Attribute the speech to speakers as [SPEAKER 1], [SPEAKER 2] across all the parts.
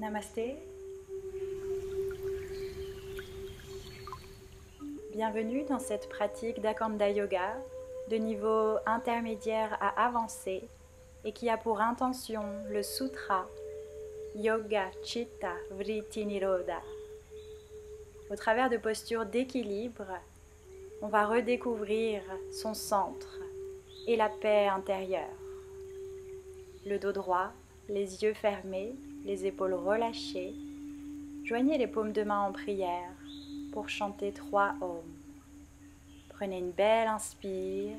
[SPEAKER 1] Namasté. Bienvenue dans cette pratique d'Akanda Yoga de niveau intermédiaire à avancé et qui a pour intention le sutra Yoga Chitta Vritti Nirodha. Au travers de postures d'équilibre, on va redécouvrir son centre et la paix intérieure. Le dos droit, les yeux fermés, les épaules relâchées. Joignez les paumes de main en prière pour chanter 3 Om. Prenez une belle inspire.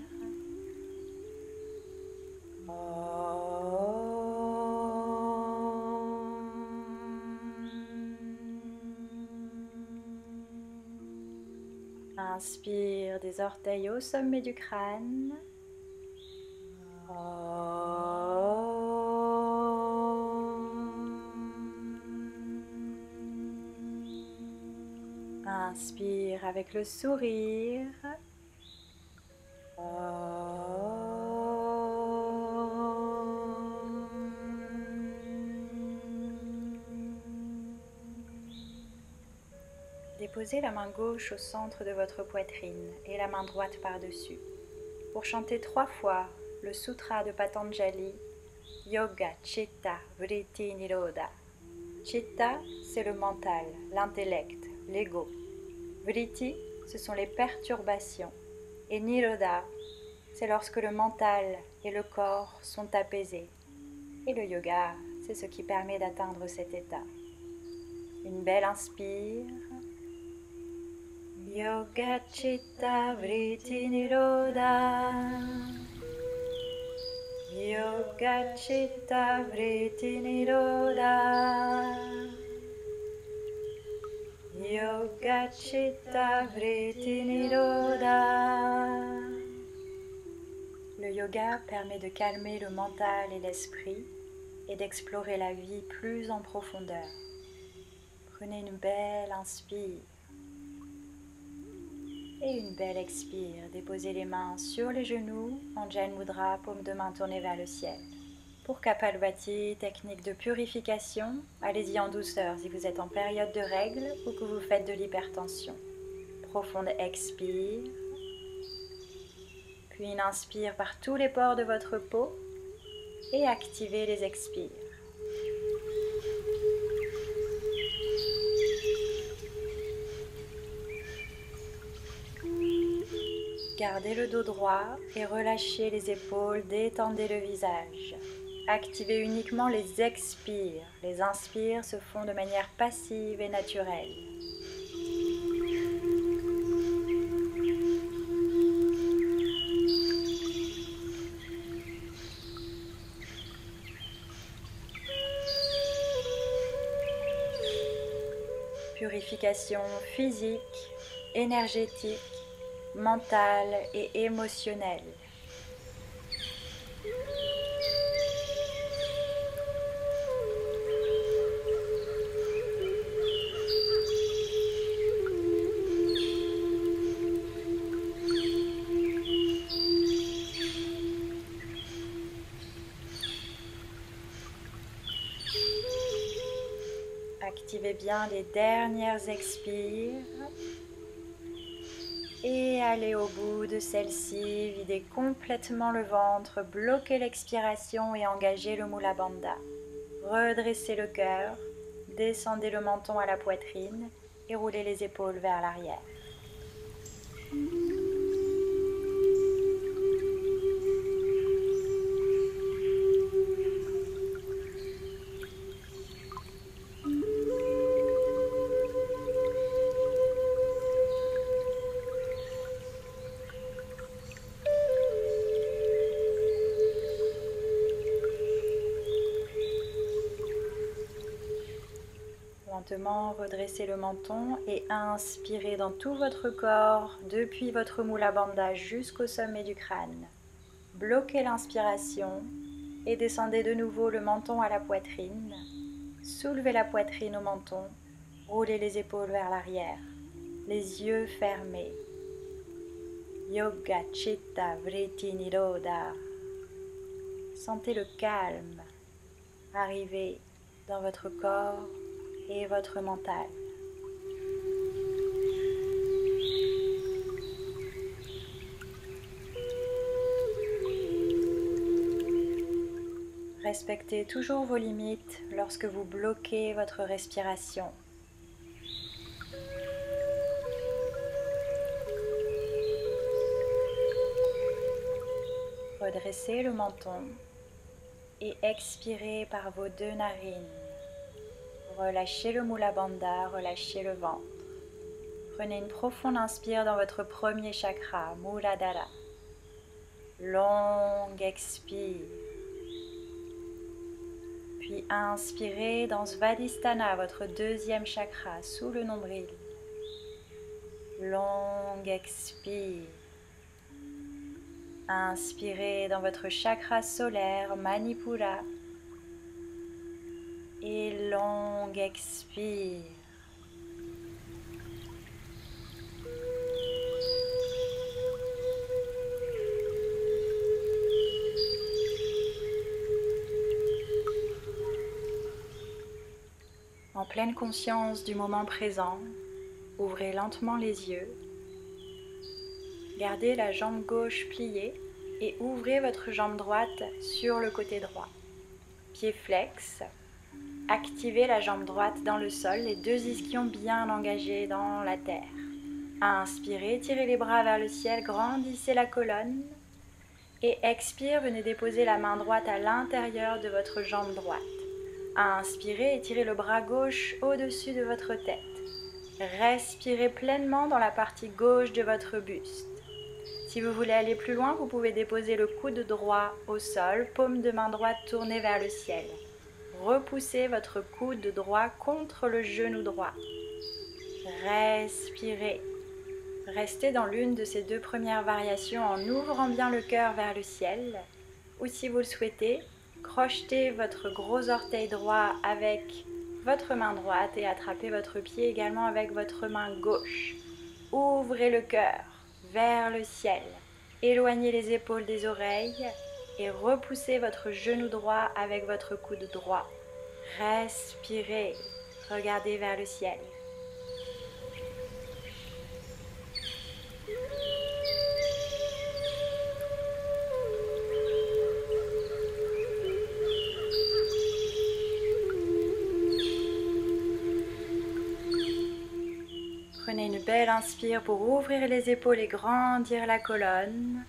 [SPEAKER 1] Inspire des orteils au sommet du crâne. Inspire avec le sourire. Déposez la main gauche au centre de votre poitrine et la main droite par-dessus pour chanter 3 fois le sutra de Patanjali, Yoga Chitta Vritti Nirodha. Chitta, c'est le mental, l'intellect, l'ego. Vritti, ce sont les perturbations. Et Nirodha, c'est lorsque le mental et le corps sont apaisés. Et le yoga, c'est ce qui permet d'atteindre cet état. Une belle inspire. Yoga Chitta Vritti Nirodha. Yoga Chitta Vritti Nirodha. Yoga Chitta Vritti Nirodha. Le yoga permet de calmer le mental et l'esprit et d'explorer la vie plus en profondeur. Prenez une belle inspire et une belle expire. Déposez les mains sur les genoux en Jan Mudra, paume de main tournée vers le ciel. Pour Kapalbhati, technique de purification, allez-y en douceur si vous êtes en période de règles ou que vous faites de l'hypertension. Profonde expire, puis une inspire par tous les pores de votre peau et activez les expires. Gardez le dos droit et relâchez les épaules, détendez le visage. Activez uniquement les expires. Les inspires se font de manière passive et naturelle. Purification physique, énergétique, mentale et émotionnelle. Activez bien les dernières expires et allez au bout de celle-ci, videz complètement le ventre, bloquez l'expiration et engagez le Mula Bandha. Redressez le cœur, descendez le menton à la poitrine et roulez les épaules vers l'arrière. Lentement, redressez le menton et inspirez dans tout votre corps, depuis votre Mula Bandha jusqu'au sommet du crâne. Bloquez l'inspiration et descendez de nouveau le menton à la poitrine. Soulevez la poitrine au menton, roulez les épaules vers l'arrière, les yeux fermés. Yoga Chitta Vritti Nirodha. Sentez le calme arriver dans votre corps et votre mental. Respectez toujours vos limites lorsque vous bloquez votre respiration. Redressez le menton et expirez par vos 2 narines. Relâchez le Mula Bandha, relâchez le ventre. Prenez une profonde inspire dans votre premier chakra, Muladhara. Longue expire. Puis inspirez dans Svadhisthana, votre 2e chakra, sous le nombril. Longue expire. Inspirez dans votre chakra solaire, Manipura. Et longue expire. En pleine conscience du moment présent, ouvrez lentement les yeux. Gardez la jambe gauche pliée et ouvrez votre jambe droite sur le côté droit. Pied flex. Activez la jambe droite dans le sol, les 2 ischions bien engagés dans la terre. Inspirez, tirez les bras vers le ciel, grandissez la colonne. Et expire, venez déposer la main droite à l'intérieur de votre jambe droite. Inspirez et tirez le bras gauche au-dessus de votre tête. Respirez pleinement dans la partie gauche de votre buste. Si vous voulez aller plus loin, vous pouvez déposer le coude droit au sol, paume de main droite tournée vers le ciel. Repoussez votre coude droit contre le genou droit. Respirez. Restez dans l'une de ces 2 premières variations en ouvrant bien le cœur vers le ciel. Ou si vous le souhaitez, crochetez votre gros orteil droit avec votre main droite et attrapez votre pied également avec votre main gauche. Ouvrez le cœur vers le ciel. Éloignez les épaules des oreilles et repoussez votre genou droit avec votre coude droit. Respirez. Regardez vers le ciel. Prenez une belle inspire pour ouvrir les épaules et grandir la colonne.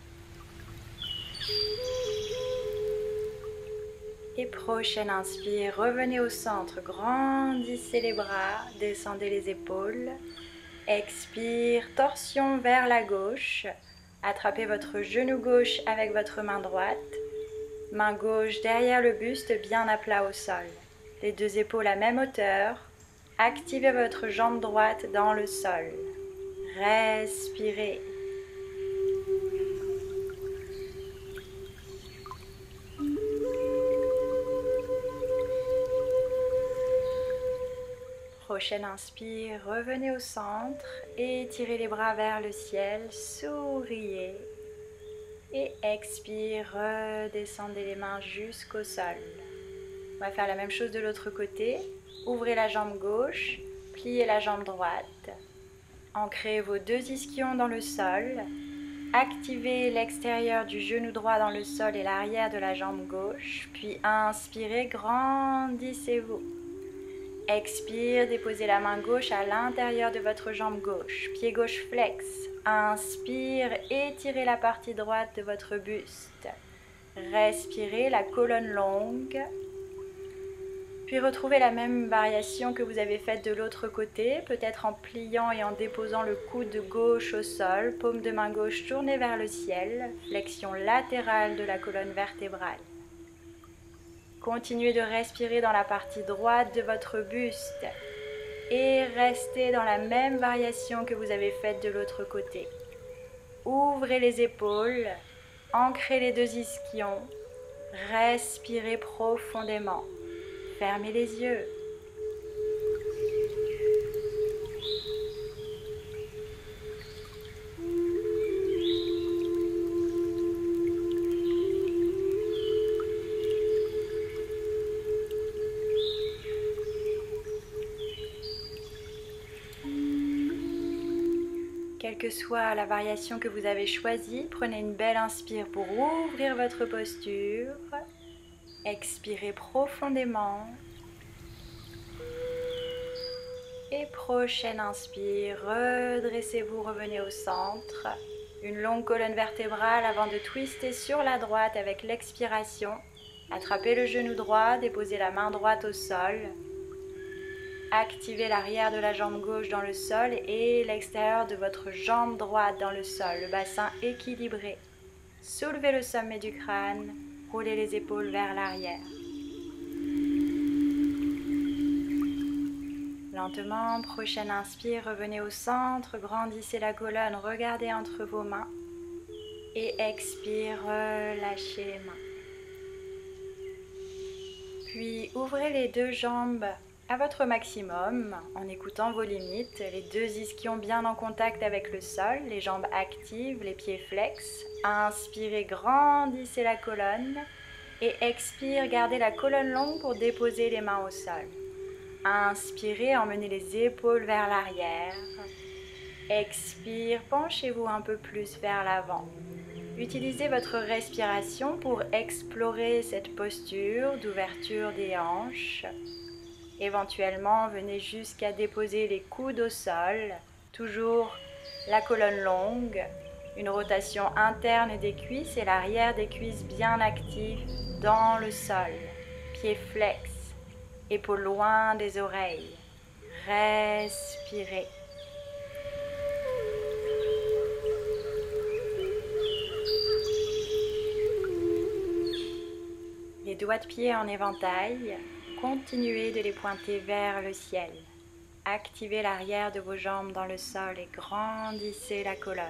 [SPEAKER 1] Et prochaine inspire, revenez au centre, grandissez les bras, descendez les épaules. Expire, torsion vers la gauche. Attrapez votre genou gauche avec votre main droite. Main gauche derrière le buste, bien à plat au sol. Les 2 épaules à même hauteur. Activez votre jambe droite dans le sol. Respirez. Prochaine inspire, revenez au centre, étirez les bras vers le ciel, souriez. Et expire, redescendez les mains jusqu'au sol. On va faire la même chose de l'autre côté. Ouvrez la jambe gauche, pliez la jambe droite. Ancrez vos 2 ischions dans le sol. Activez l'extérieur du genou droit dans le sol et l'arrière de la jambe gauche. Puis inspirez, grandissez-vous. Expire, déposez la main gauche à l'intérieur de votre jambe gauche. Pied gauche flex. Inspire, étirez la partie droite de votre buste. Respirez, la colonne longue. Puis retrouvez la même variation que vous avez faite de l'autre côté, peut-être en pliant et en déposant le coude gauche au sol, paume de main gauche tournée vers le ciel, flexion latérale de la colonne vertébrale. Continuez de respirer dans la partie droite de votre buste et restez dans la même variation que vous avez faite de l'autre côté. Ouvrez les épaules, ancrez les 2 ischions, respirez profondément. Fermez les yeux. quelle que soit la variation que vous avez choisie, prenez une belle inspire pour ouvrir votre posture. Expirez profondément. Et prochaine inspire, redressez-vous, revenez au centre. Une longue colonne vertébrale avant de twister sur la droite avec l'expiration. Attrapez le genou droit, déposez la main droite au sol. Activez l'arrière de la jambe gauche dans le sol et l'extérieur de votre jambe droite dans le sol, le bassin équilibré. Soulevez le sommet du crâne, roulez les épaules vers l'arrière. Lentement, prochaine inspire, revenez au centre, grandissez la colonne, regardez entre vos mains. Et expire, relâchez les mains. Puis ouvrez les deux jambes à votre maximum en écoutant vos limites, les deux ischions bien en contact avec le sol, les jambes actives, les pieds flex. Inspirez, grandissez la colonne et expire, gardez la colonne longue pour déposer les mains au sol. Inspirez, emmenez les épaules vers l'arrière. Expire, penchez-vous un peu plus vers l'avant. Utilisez votre respiration pour explorer cette posture d'ouverture des hanches. Éventuellement, venez jusqu'à déposer les coudes au sol, toujours la colonne longue, une rotation interne des cuisses et l'arrière des cuisses bien actifs dans le sol, pieds flex, épaules loin des oreilles. Respirez. Les doigts de pied en éventail. Continuez de les pointer vers le ciel. Activez l'arrière de vos jambes dans le sol et grandissez la colonne.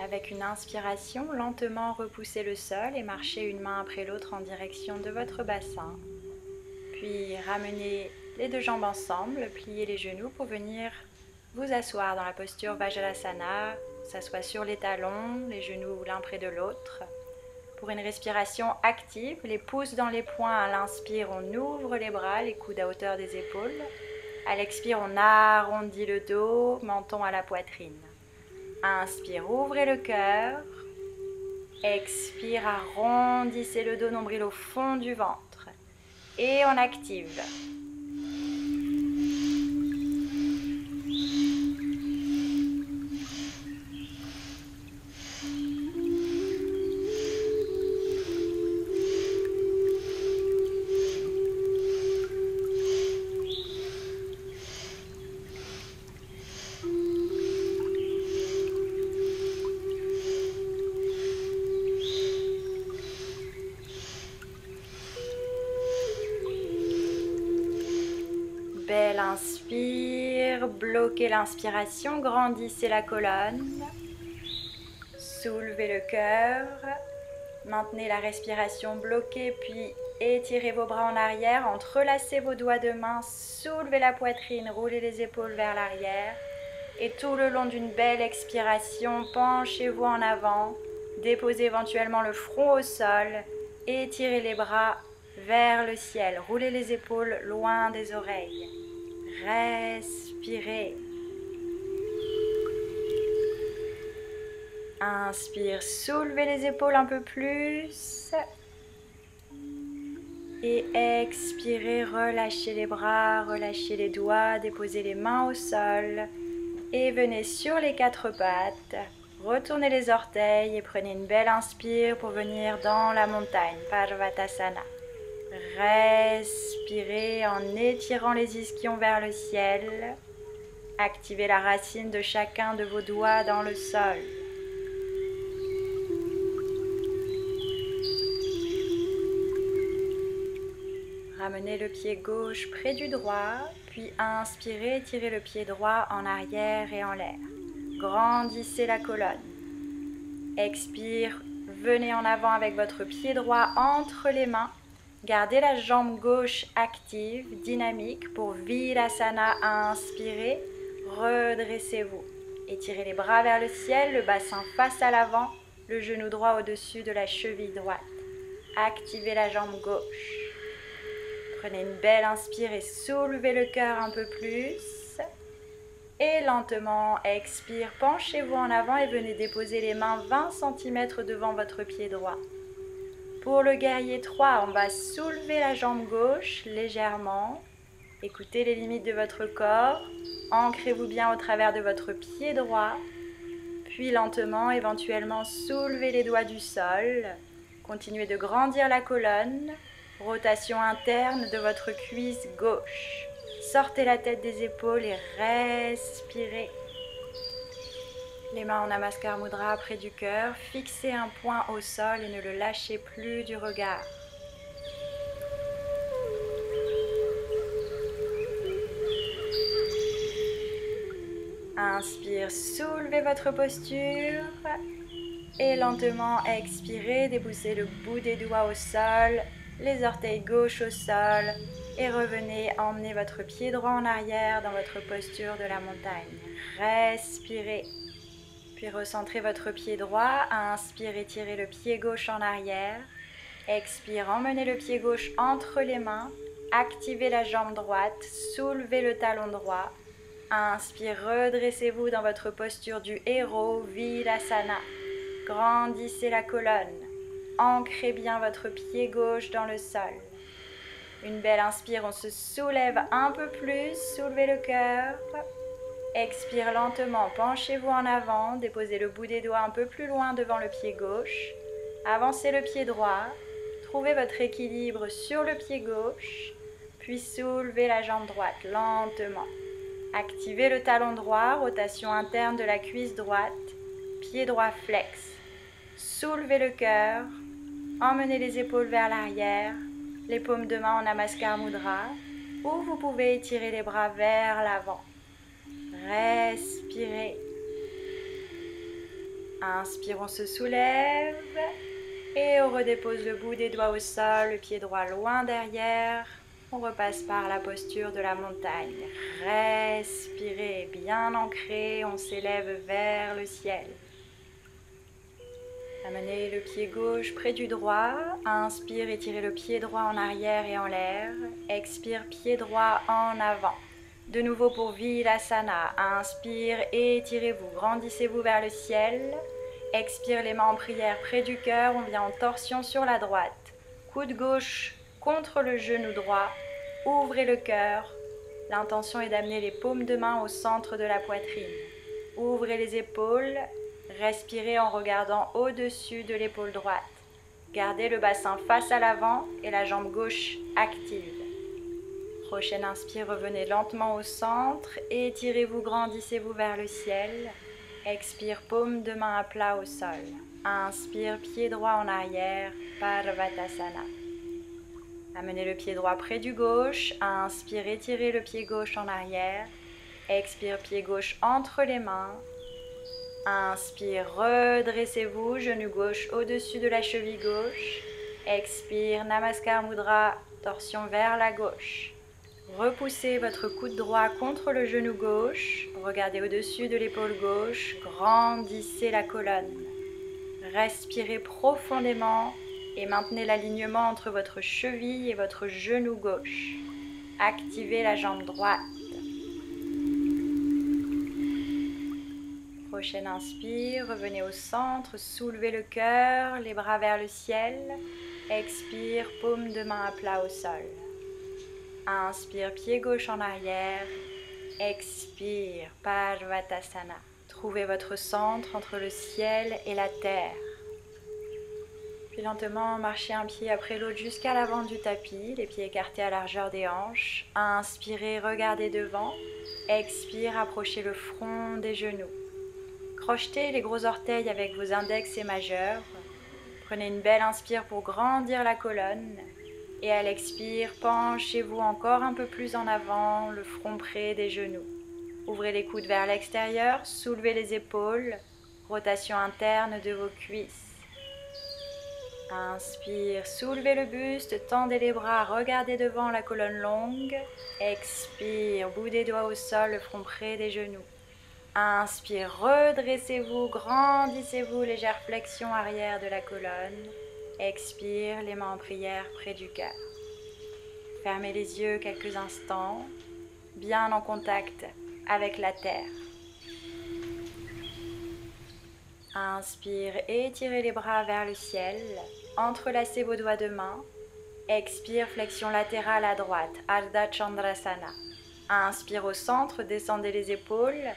[SPEAKER 1] Avec une inspiration, lentement repoussez le sol et marchez une main après l'autre en direction de votre bassin. Puis ramenez les deux jambes ensemble, pliez les genoux pour venir vous asseoir dans la posture Vajrasanā. S'asseoir sur les talons, les genoux l'un près de l'autre. Pour une respiration active, les pouces dans les poings. À l'inspire, on ouvre les bras, les coudes à hauteur des épaules. À l'expire, on arrondit le dos, menton à la poitrine. Inspire, ouvrez le cœur. Expire, arrondissez le dos, nombril au fond du ventre. Et on active. Belle inspire, bloquez l'inspiration, grandissez la colonne, soulevez le cœur, maintenez la respiration bloquée, puis étirez vos bras en arrière, entrelacez vos doigts de main, soulevez la poitrine, roulez les épaules vers l'arrière et tout le long d'une belle expiration, penchez-vous en avant, déposez éventuellement le front au sol, étirez les bras vers le ciel, roulez les épaules loin des oreilles. Respirez. Inspire, soulevez les épaules un peu plus. Et expirez, relâchez les bras, relâchez les doigts, déposez les mains au sol. Et venez sur les quatre pattes. Retournez les orteils et prenez une belle inspire pour venir dans la montagne, Parvatasana. Respirez en étirant les ischions vers le ciel. Activez la racine de chacun de vos doigts dans le sol. Ramenez le pied gauche près du droit, puis inspirez, étirez le pied droit en arrière et en l'air. Grandissez la colonne. Expire, venez en avant avec votre pied droit entre les mains. Gardez la jambe gauche active, dynamique pour Virasana. Inspirez, redressez-vous. Étirez les bras vers le ciel, le bassin face à l'avant, le genou droit au-dessus de la cheville droite. Activez la jambe gauche. Prenez une belle inspire et soulevez le cœur un peu plus. Et lentement, expire, penchez-vous en avant et venez déposer les mains 20 cm devant votre pied droit. Pour le guerrier 3, on va soulever la jambe gauche légèrement. Écoutez les limites de votre corps. Ancrez-vous bien au travers de votre pied droit. Puis lentement, éventuellement, soulevez les doigts du sol. Continuez de grandir la colonne. Rotation interne de votre cuisse gauche. Sortez la tête des épaules et respirez. Les mains en Namaskar Mudra près du cœur. Fixez un point au sol et ne le lâchez plus du regard. Inspire, soulevez votre posture. Et lentement expirez, dépoussez le bout des doigts au sol, les orteils gauche au sol. Et revenez emmener votre pied droit en arrière dans votre posture de la montagne. Respirez. Puis recentrez votre pied droit. Inspire, étirez le pied gauche en arrière. Expire, emmenez le pied gauche entre les mains. Activez la jambe droite. Soulevez le talon droit. Inspire, redressez-vous dans votre posture du héros, Vilasana. Grandissez la colonne. Ancrez bien votre pied gauche dans le sol. Une belle inspire, on se soulève un peu plus, soulevez le cœur. Expire lentement, penchez-vous en avant, déposez le bout des doigts un peu plus loin devant le pied gauche. Avancez le pied droit, trouvez votre équilibre sur le pied gauche, puis soulevez la jambe droite lentement. Activez le talon droit, rotation interne de la cuisse droite, pied droit flex. Soulevez le cœur, emmenez les épaules vers l'arrière, les paumes de main en Namaskar Mudra, ou vous pouvez étirer les bras vers l'avant. Respirez. Inspire, on se soulève et on redépose le bout des doigts au sol, le pied droit loin derrière. On repasse par la posture de la montagne. Respirez, bien ancré, on s'élève vers le ciel. Amenez le pied gauche près du droit. Inspire, étirez le pied droit en arrière et en l'air. Expire, pied droit en avant. De nouveau pour Vilasana. Inspire, étirez-vous, grandissez-vous vers le ciel. Expire, les mains en prière près du cœur. On vient en torsion sur la droite. Coude gauche contre le genou droit. Ouvrez le cœur. L'intention est d'amener les paumes de main au centre de la poitrine. Ouvrez les épaules. Respirez en regardant au-dessus de l'épaule droite. Gardez le bassin face à l'avant et la jambe gauche active. Prochaine inspire, revenez lentement au centre. Étirez-vous, grandissez-vous vers le ciel. Expire, paume de main à plat au sol. Inspire, pied droit en arrière, Parvatasana. Amenez le pied droit près du gauche. Inspire, étirez le pied gauche en arrière. Expire, pied gauche entre les mains. Inspire, redressez-vous, genou gauche au-dessus de la cheville gauche. Expire, Namaskar Mudra, torsion vers la gauche. Repoussez votre coude droit contre le genou gauche. Regardez au-dessus de l'épaule gauche. Grandissez la colonne. Respirez profondément et maintenez l'alignement entre votre cheville et votre genou gauche. Activez la jambe droite. Prochaine inspire, revenez au centre, soulevez le cœur, les bras vers le ciel. Expire, paume de main à plat au sol. Inspire, pied gauche en arrière. Expire, Parvatasana. Trouvez votre centre entre le ciel et la terre. Puis lentement, marchez un pied après l'autre jusqu'à l'avant du tapis, les pieds écartés à largeur des hanches. Inspirez, regardez devant. Expire, approchez le front des genoux. Crochetez les gros orteils avec vos index et majeurs. Prenez une belle inspire pour grandir la colonne. Et à l'expire, penchez-vous encore un peu plus en avant, le front près des genoux. Ouvrez les coudes vers l'extérieur, soulevez les épaules, rotation interne de vos cuisses. Inspire, soulevez le buste, tendez les bras, regardez devant, la colonne longue. Expire, bout des doigts au sol, le front près des genoux. Inspire, redressez-vous, grandissez-vous, légère flexion arrière de la colonne. Expire, les mains en prière près du cœur. Fermez les yeux quelques instants, bien en contact avec la terre. Inspire, étirez les bras vers le ciel, entrelacez vos doigts de main. Expire, flexion latérale à droite, Ardha Chandrasana. Inspire au centre, descendez les épaules.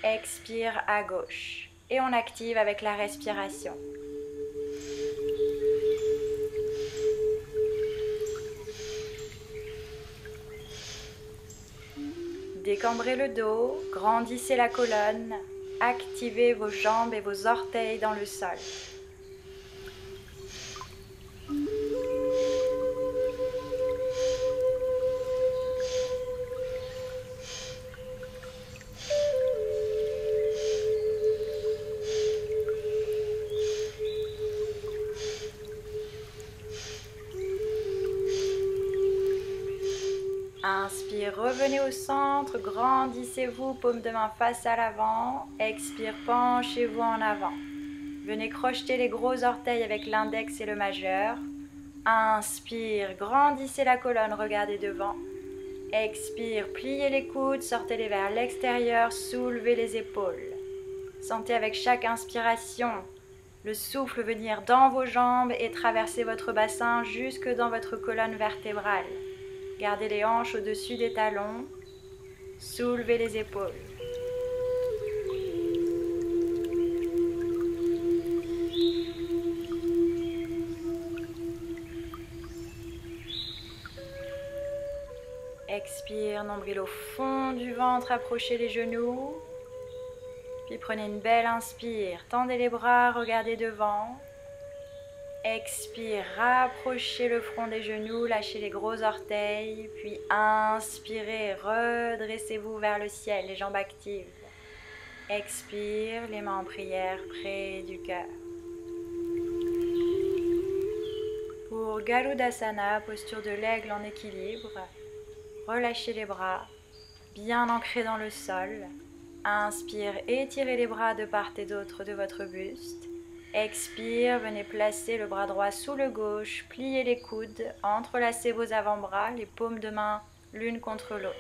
[SPEAKER 1] Expire à gauche. Et on active avec la respiration. Décambrez le dos, grandissez la colonne, activez vos jambes et vos orteils dans le sol. Inspire, revenez au centre, grandissez-vous, paume de main face à l'avant. Expire, penchez-vous en avant. Venez crocheter les gros orteils avec l'index et le majeur. Inspire, grandissez la colonne, regardez devant. Expire, pliez les coudes, sortez-les vers l'extérieur, soulevez les épaules. Sentez avec chaque inspiration le souffle venir dans vos jambes et traverser votre bassin jusque dans votre colonne vertébrale. Gardez les hanches au-dessus des talons, soulevez les épaules. Expire, nombril au fond du ventre, approchez les genoux. Puis prenez une belle inspire, tendez les bras, regardez devant. Expire, rapprochez le front des genoux, lâchez les gros orteils. Puis inspirez, redressez-vous vers le ciel, les jambes actives. Expire, les mains en prière près du cœur. Pour Garudasana, posture de l'aigle en équilibre, relâchez les bras, bien ancrés dans le sol. Inspire, étirez les bras de part et d'autre de votre buste. Expire, venez placer le bras droit sous le gauche, pliez les coudes, entrelacez vos avant-bras, les paumes de main l'une contre l'autre.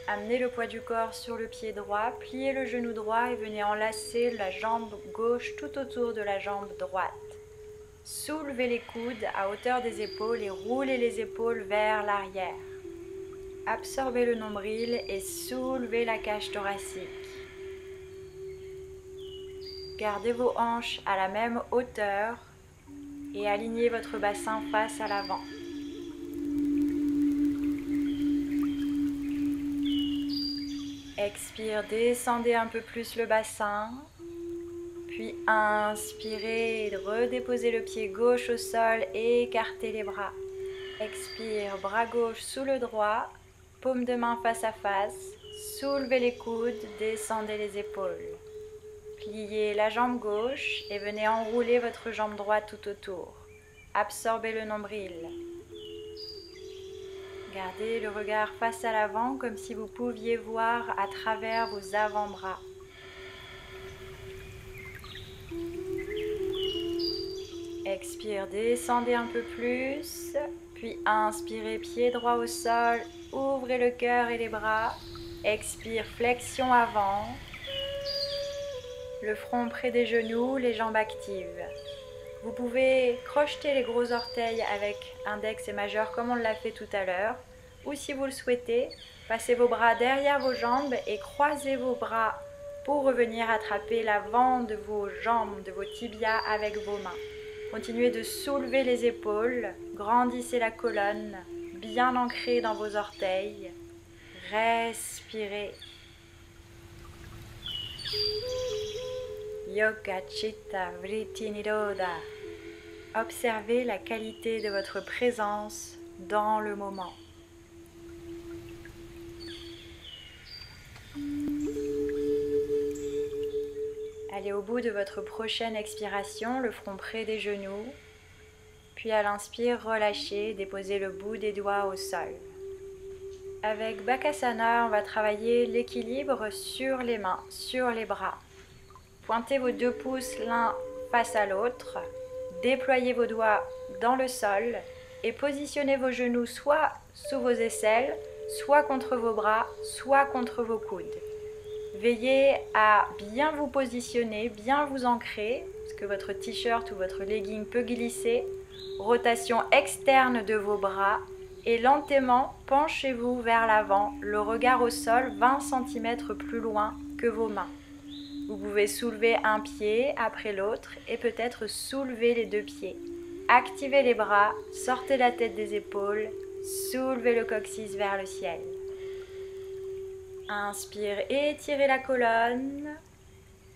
[SPEAKER 1] Amenez le poids du corps sur le pied droit, pliez le genou droit et venez enlacer la jambe gauche tout autour de la jambe droite. Soulevez les coudes à hauteur des épaules et roulez les épaules vers l'arrière. Absorbez le nombril et soulevez la cage thoracique. Gardez vos hanches à la même hauteur et alignez votre bassin face à l'avant. Expire, descendez un peu plus le bassin. Puis inspirez, redéposez le pied gauche au sol et écartez les bras. Expire, bras gauche sous le droit, paume de main face à face. Soulevez les coudes, descendez les épaules. Pliez la jambe gauche et venez enrouler votre jambe droite tout autour. Absorbez le nombril. Gardez le regard face à l'avant comme si vous pouviez voir à travers vos avant-bras. Expire, descendez un peu plus. Puis inspirez, pied droit au sol. Ouvrez le cœur et les bras. Expire, flexion avant. Le front près des genoux, les jambes actives. Vous pouvez crocheter les gros orteils avec index et majeur comme on l'a fait tout à l'heure. Ou si vous le souhaitez, passez vos bras derrière vos jambes et croisez vos bras pour revenir attraper l'avant de vos jambes, de vos tibias avec vos mains. Continuez de soulever les épaules, grandissez la colonne, bien ancrée dans vos orteils. Respirez. Yoga Chitta Vritti Nirodha. Observez la qualité de votre présence dans le moment. Allez au bout de votre prochaine expiration, le front près des genoux. Puis à l'inspire, relâchez, déposez le bout des doigts au sol. Avec Bakasana, on va travailler l'équilibre sur les mains, sur les bras. Pointez vos 2 pouces l'un face à l'autre, déployez vos doigts dans le sol et positionnez vos genoux soit sous vos aisselles, soit contre vos bras, soit contre vos coudes. Veillez à bien vous positionner, bien vous ancrer, parce que votre t-shirt ou votre legging peut glisser. Rotation externe de vos bras et lentement penchez-vous vers l'avant, le regard au sol 20 cm plus loin que vos mains. Vous pouvez soulever un pied après l'autre et peut-être soulever les 2 pieds. Activez les bras, sortez la tête des épaules, soulevez le coccyx vers le ciel. Inspire, étirez la colonne.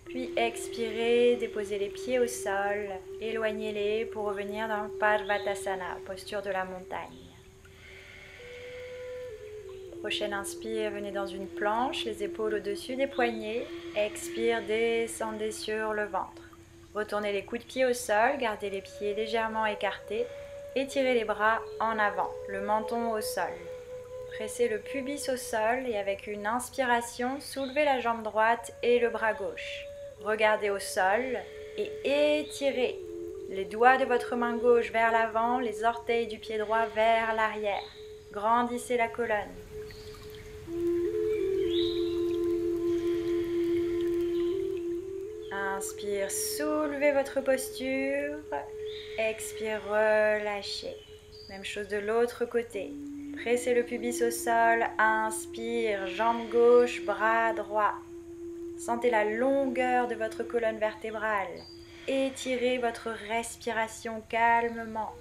[SPEAKER 1] Puis expirez, déposez les pieds au sol, éloignez-les pour revenir dans Parvatasana, posture de la montagne. Prochaine inspire, venez dans une planche, les épaules au-dessus des poignets. Expire, descendez sur le ventre. Retournez les coups de pied au sol, gardez les pieds légèrement écartés. Étirez les bras en avant, le menton au sol. Pressez le pubis au sol et avec une inspiration, soulevez la jambe droite et le bras gauche. Regardez au sol et étirez les doigts de votre main gauche vers l'avant, les orteils du pied droit vers l'arrière. Grandissez la colonne. Inspire, soulevez votre posture. Expire, relâchez. Même chose de l'autre côté. Pressez le pubis au sol. Inspire, jambe gauche, bras droit. Sentez la longueur de votre colonne vertébrale. Étirez votre respiration calmement.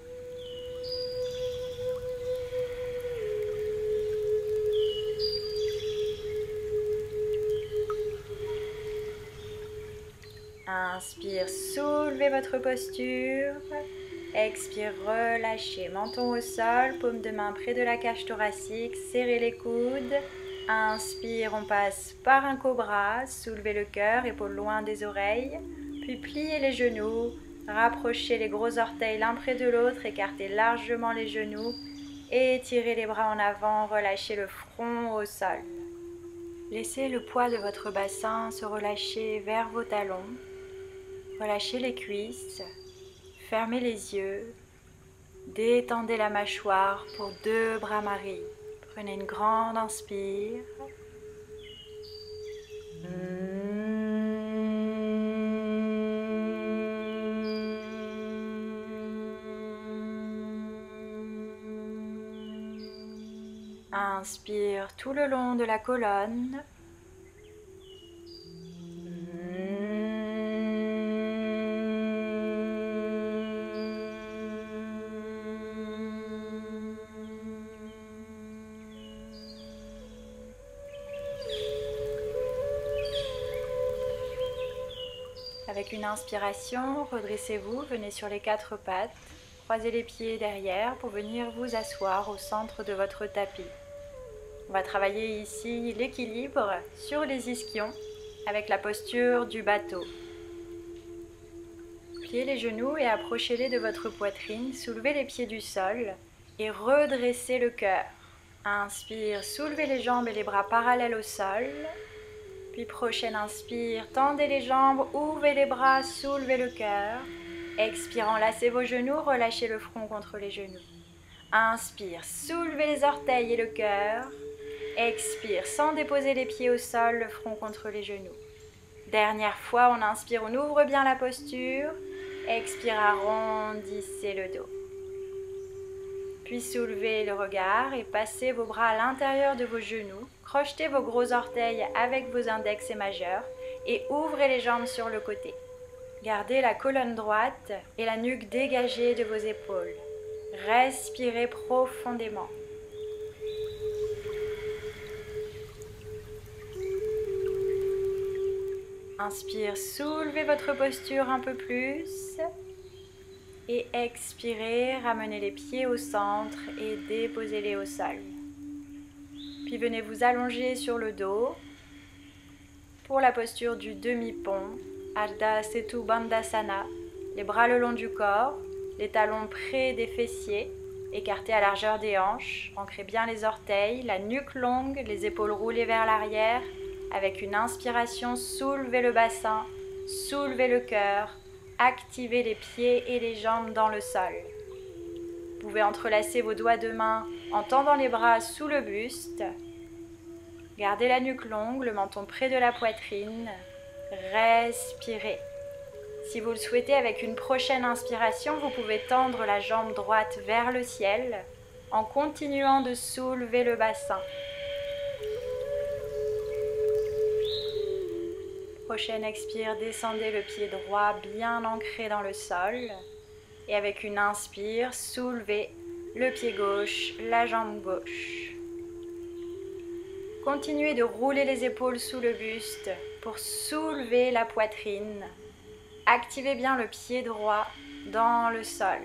[SPEAKER 1] Inspire, soulevez votre posture. Expire, relâchez. Menton au sol, paume de main près de la cage thoracique. Serrez les coudes. Inspire, on passe par un cobra. Soulevez le cœur, épaules loin des oreilles. Puis pliez les genoux. Rapprochez les gros orteils l'un près de l'autre. Écartez largement les genoux. Étirez les bras en avant. Relâchez le front au sol. Laissez le poids de votre bassin se relâcher vers vos talons. Relâchez les cuisses, fermez les yeux, détendez la mâchoire pour 2 Brahmaris. Prenez une grande inspire. Inspire tout le long de la colonne. Avec une inspiration, redressez-vous, venez sur les 4 pattes, croisez les pieds derrière pour venir vous asseoir au centre de votre tapis. On va travailler ici l'équilibre sur les ischions avec la posture du bateau. Pliez les genoux et approchez-les de votre poitrine, soulevez les pieds du sol et redressez le cœur. Inspire, soulevez les jambes et les bras parallèles au sol. Puis prochaine inspire, tendez les jambes, ouvrez les bras, soulevez le cœur. Expire, enlacez vos genoux, relâchez le front contre les genoux. Inspire, soulevez les orteils et le cœur. Expire, sans déposer les pieds au sol, le front contre les genoux. Dernière fois, on inspire, on ouvre bien la posture. Expire, arrondissez le dos. Puis soulevez le regard et passez vos bras à l'intérieur de vos genoux. Crochetez vos gros orteils avec vos index et majeurs et ouvrez les jambes sur le côté. Gardez la colonne droite et la nuque dégagée de vos épaules. Respirez profondément. Inspire, soulevez votre posture un peu plus. Et expirez, ramenez les pieds au centre et déposez-les au sol. Puis venez vous allonger sur le dos pour la posture du demi-pont, Ardha Setu Bandhasana, les bras le long du corps, les talons près des fessiers, écartés à largeur des hanches, ancrez bien les orteils, la nuque longue, les épaules roulées vers l'arrière. Avec une inspiration, soulevez le bassin, soulevez le cœur, activez les pieds et les jambes dans le sol. Vous pouvez entrelacer vos doigts de main en tendant les bras sous le buste. Gardez la nuque longue, le menton près de la poitrine. Respirez. Si vous le souhaitez, avec une prochaine inspiration, vous pouvez tendre la jambe droite vers le ciel en continuant de soulever le bassin. Prochaine expire, descendez le pied droit bien ancré dans le sol. Et avec une inspire, soulevez le pied gauche, la jambe gauche. Continuez de rouler les épaules sous le buste pour soulever la poitrine. Activez bien le pied droit dans le sol.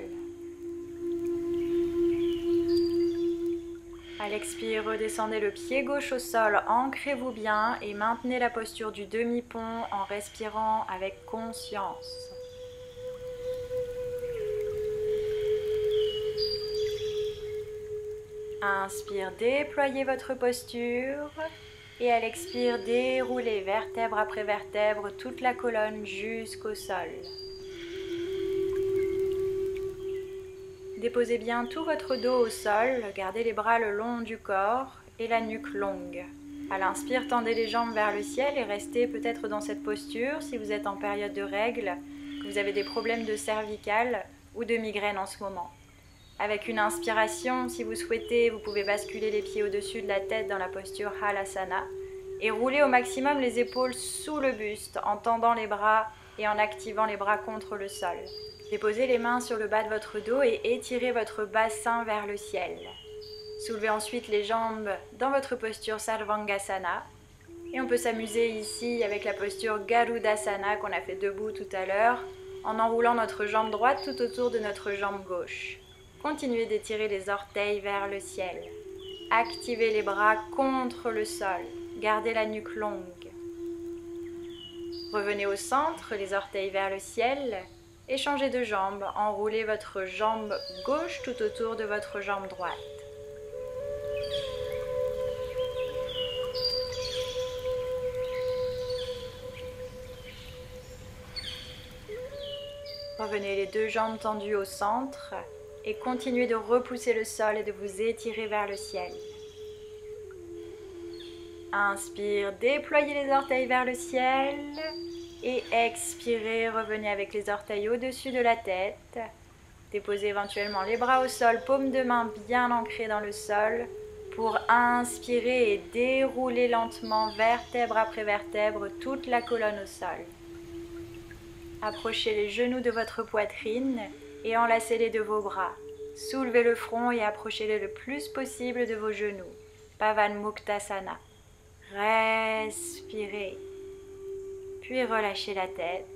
[SPEAKER 1] À l'expire, redescendez le pied gauche au sol, ancrez-vous bien et maintenez la posture du demi-pont en respirant avec conscience. Inspire, déployez votre posture. Et à l'expire, déroulez vertèbre après vertèbre toute la colonne jusqu'au sol. Déposez bien tout votre dos au sol, gardez les bras le long du corps et la nuque longue. À l'inspire, tendez les jambes vers le ciel et restez peut-être dans cette posture si vous êtes en période de règles, que vous avez des problèmes de cervicale ou de migraine en ce moment. Avec une inspiration, si vous souhaitez, vous pouvez basculer les pieds au-dessus de la tête dans la posture Halasana et rouler au maximum les épaules sous le buste en tendant les bras et en activant les bras contre le sol. Déposez les mains sur le bas de votre dos et étirez votre bassin vers le ciel. Soulevez ensuite les jambes dans votre posture Sarvangasana. Et on peut s'amuser ici avec la posture Garudasana qu'on a fait debout tout à l'heure, en enroulant notre jambe droite tout autour de notre jambe gauche. Continuez d'étirer les orteils vers le ciel. Activez les bras contre le sol. Gardez la nuque longue. Revenez au centre, les orteils vers le ciel. Et changez de jambe. Enroulez votre jambe gauche tout autour de votre jambe droite. Revenez les deux jambes tendues au centre. Et continuez de repousser le sol et de vous étirer vers le ciel. Inspire, déployez les orteils vers le ciel. Et expirez, revenez avec les orteils au-dessus de la tête. Déposez éventuellement les bras au sol, paume de main bien ancrée dans le sol. Pour inspirer et dérouler lentement, vertèbre après vertèbre, toute la colonne au sol. Approchez les genoux de votre poitrine et enlacez-les de vos bras. Soulevez le front et approchez-les le plus possible de vos genoux. Pavanmuktasana. Respirez. Puis relâchez la tête.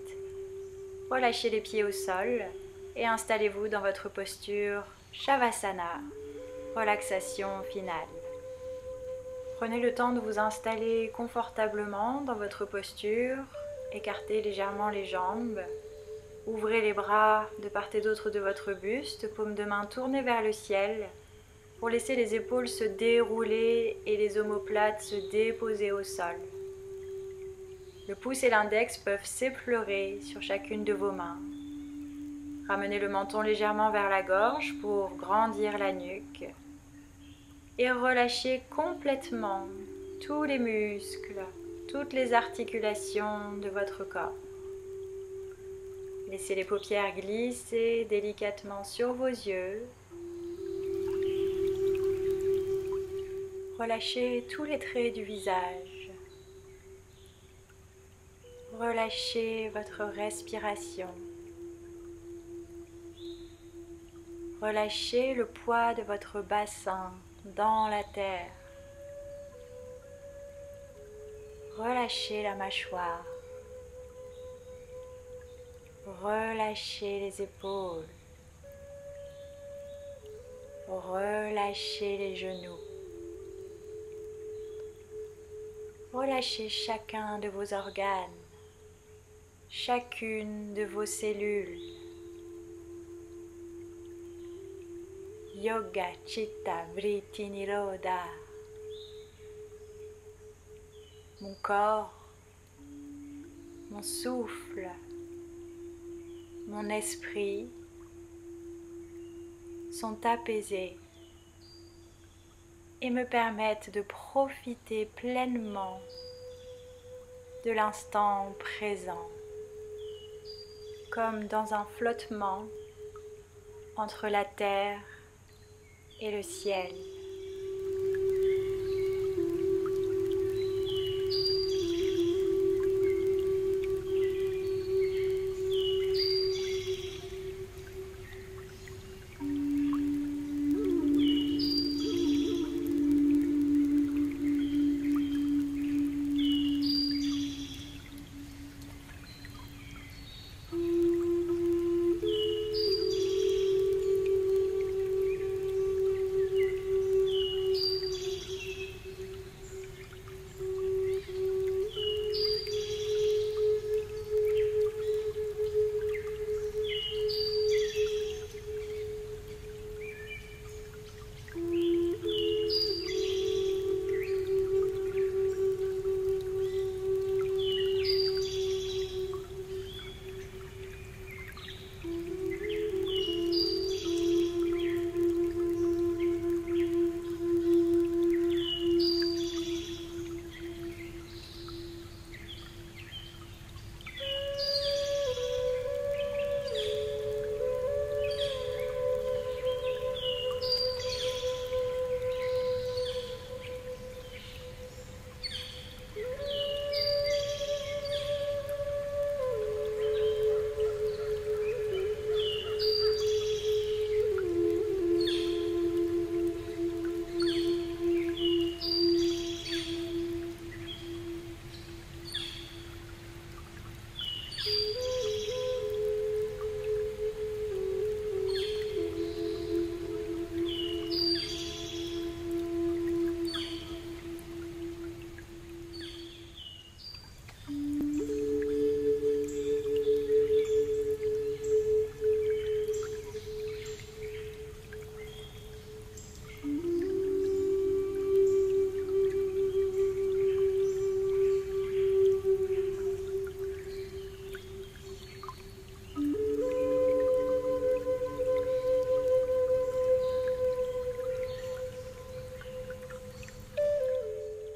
[SPEAKER 1] Relâchez les pieds au sol et installez-vous dans votre posture Shavasana. Relaxation finale. Prenez le temps de vous installer confortablement dans votre posture. Écartez légèrement les jambes. Ouvrez les bras de part et d'autre de votre buste, paume de main tournée vers le ciel, pour laisser les épaules se dérouler et les omoplates se déposer au sol. Le pouce et l'index peuvent s'effleurer sur chacune de vos mains. Ramenez le menton légèrement vers la gorge pour grandir la nuque. Et relâchez complètement tous les muscles, toutes les articulations de votre corps. Laissez les paupières glisser délicatement sur vos yeux. Relâchez tous les traits du visage. Relâchez votre respiration. Relâchez le poids de votre bassin dans la terre. Relâchez la mâchoire. Relâchez les épaules. Relâchez les genoux. Relâchez chacun de vos organes, chacune de vos cellules. Yoga Chitta Vritti Nirodha. Mon corps, mon souffle, mon esprit sont apaisés et me permettent de profiter pleinement de l'instant présent, comme dans un flottement entre la terre et le ciel.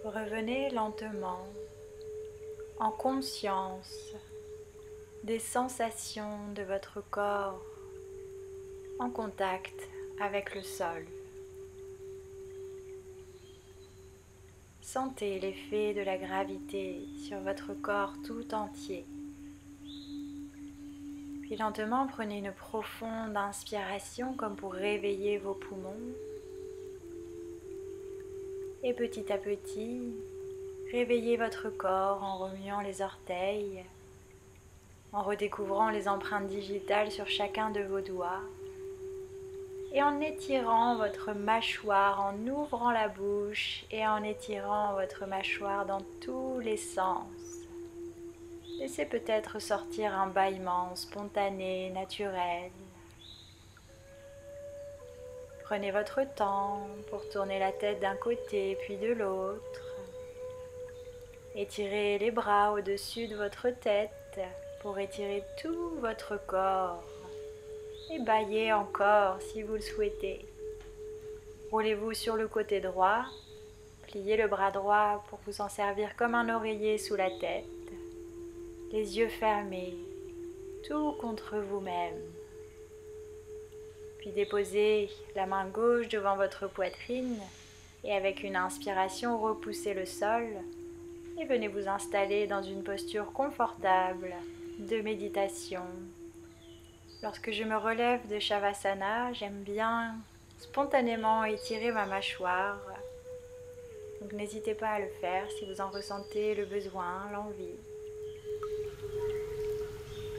[SPEAKER 1] Revenez lentement en conscience des sensations de votre corps en contact avec le sol. Sentez l'effet de la gravité sur votre corps tout entier. Puis lentement prenez une profonde inspiration comme pour réveiller vos poumons. Et petit à petit, réveillez votre corps en remuant les orteils, en redécouvrant les empreintes digitales sur chacun de vos doigts et en étirant votre mâchoire, en ouvrant la bouche et en étirant votre mâchoire dans tous les sens. Laissez peut-être sortir un bâillement spontané, naturel. Prenez votre temps pour tourner la tête d'un côté puis de l'autre. Étirez les bras au-dessus de votre tête pour étirer tout votre corps. Et bâillez encore si vous le souhaitez. Roulez-vous sur le côté droit. Pliez le bras droit pour vous en servir comme un oreiller sous la tête. Les yeux fermés, tout contre vous-même. Puis déposez la main gauche devant votre poitrine et avec une inspiration, repoussez le sol et venez vous installer dans une posture confortable de méditation. Lorsque je me relève de Shavasana, j'aime bien spontanément étirer ma mâchoire. Donc n'hésitez pas à le faire si vous en ressentez le besoin, l'envie.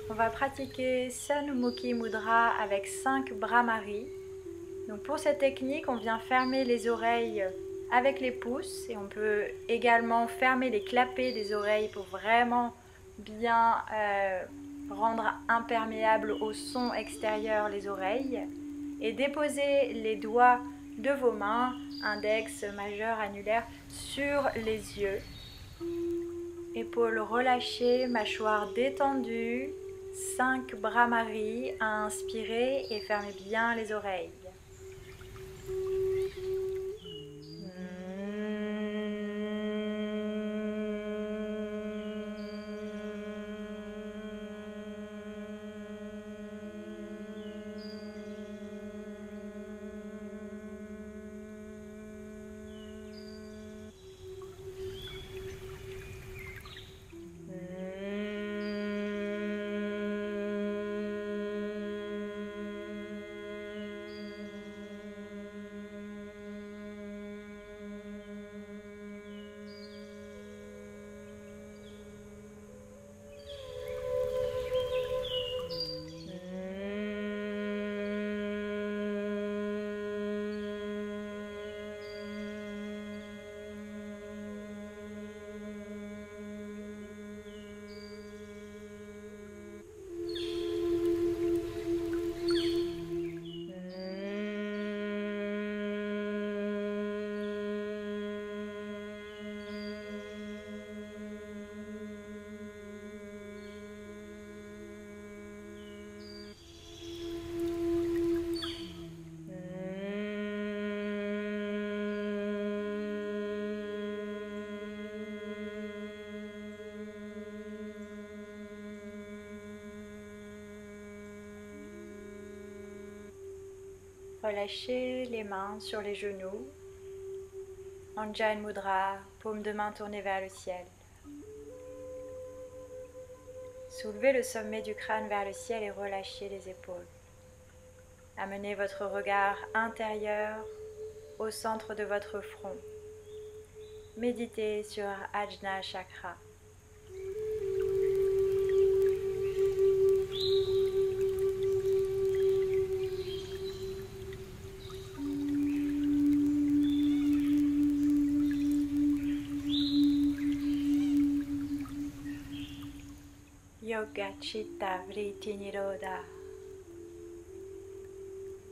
[SPEAKER 1] On va pratiquer Sanmukhi Mudra avec 5 Brahmaris. Donc pour cette technique, on vient fermer les oreilles avec les pouces et on peut également fermer les clapets des oreilles pour vraiment bien rendre imperméable au son extérieur les oreilles. Et déposez les doigts de vos mains, index, majeur, annulaire, sur les yeux. Épaules relâchées, mâchoire détendue. 5 Brahmari à inspirer et fermez bien les oreilles. Relâchez les mains sur les genoux. Anjan Mudra, paume de main tournée vers le ciel. Soulevez le sommet du crâne vers le ciel et relâchez les épaules. Amenez votre regard intérieur au centre de votre front. Méditez sur Ajna Chakra. Yoga Chitta Vritti Nirodha.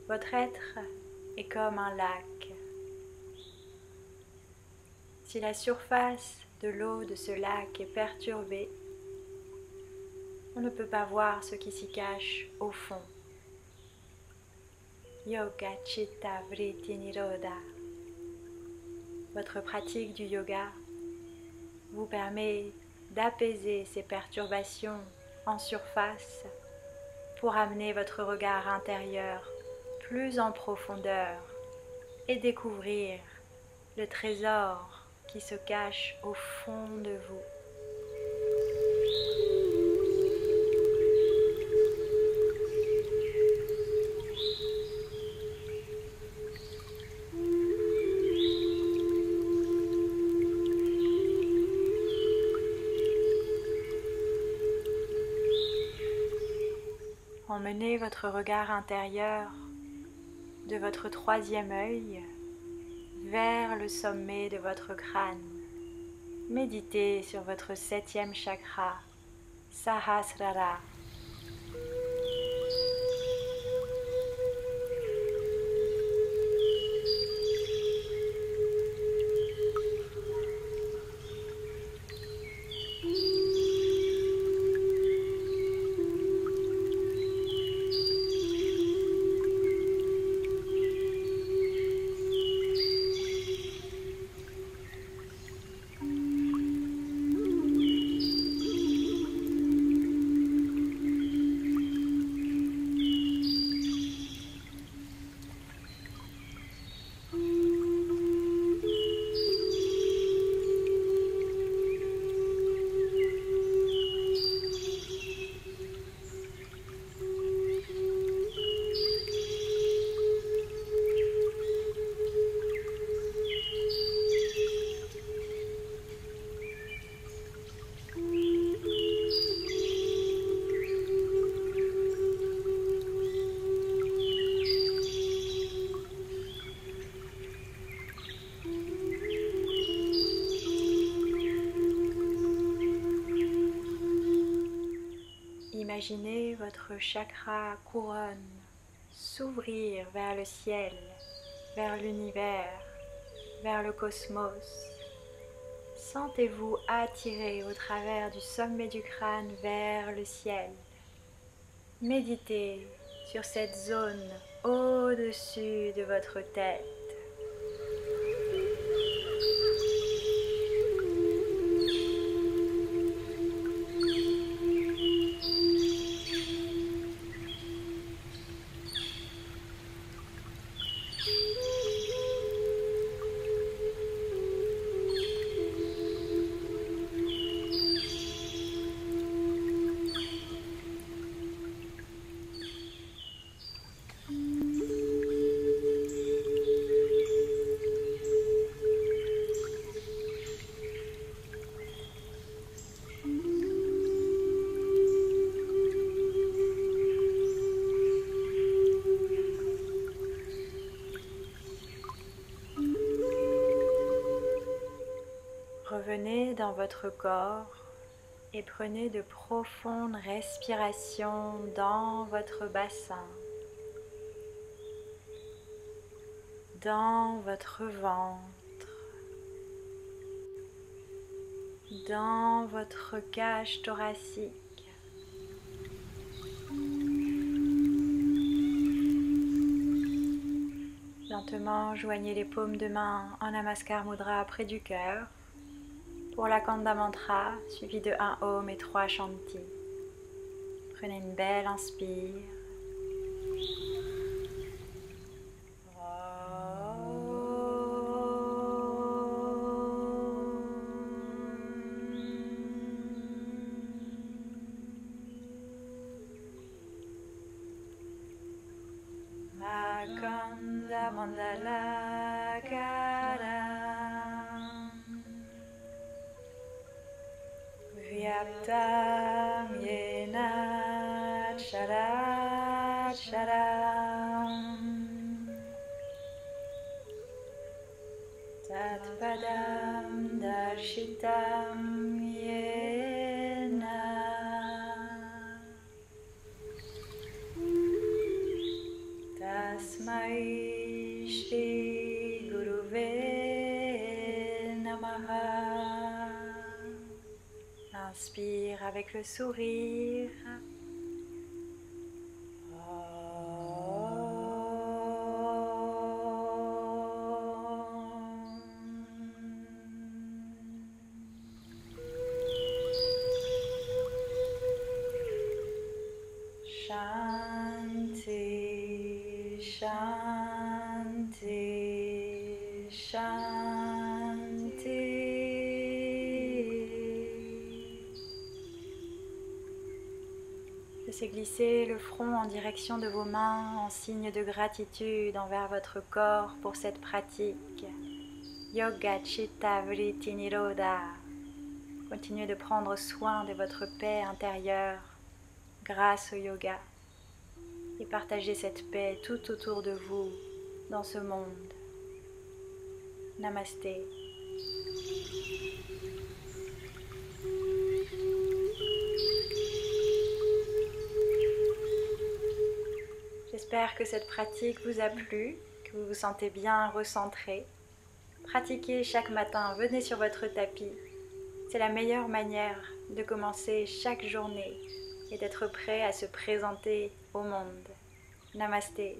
[SPEAKER 1] Votre être est comme un lac. Si la surface de l'eau de ce lac est perturbée, on ne peut pas voir ce qui s'y cache au fond. Yoga Chitta Vritti Nirodha. Votre pratique du yoga vous permet d'apaiser ces perturbations en surface pour amener votre regard intérieur plus en profondeur et découvrir le trésor qui se cache au fond de vous. Emmenez votre regard intérieur de votre troisième œil vers le sommet de votre crâne. Méditez sur votre septième chakra, Sahasrara. Imaginez votre chakra couronne s'ouvrir vers le ciel, vers l'univers, vers le cosmos. Sentez-vous attiré au travers du sommet du crâne vers le ciel. Méditez sur cette zone au-dessus de votre tête. Revenez dans votre corps et prenez de profondes respirations dans votre bassin, dans votre ventre, dans votre cage thoracique. Lentement, joignez les paumes de main en Namaskar Mudra près du cœur. Pour la Kanda Mantra, suivi de 1 Om et 3 Shanti. Prenez une belle inspire. Kanda Mandala Karam Vyaptam Yena Charat Charam Tat Padam Darshitam Yena Tasmai Shri Guruve Namaha. Inspire avec le sourire. Shanti, Shanti, Shanti. Laissez glisser le front en direction de vos mains en signe de gratitude envers votre corps pour cette pratique. Yoga Chitta Vritti Nirodha. Continuez de prendre soin de votre paix intérieure grâce au yoga et partagez cette paix tout autour de vous dans ce monde. Namasté. J'espère que cette pratique vous a plu, que vous vous sentez bien recentré. Pratiquez chaque matin, venez sur votre tapis. C'est la meilleure manière de commencer chaque journée et d'être prêt à se présenter au monde. Namasté.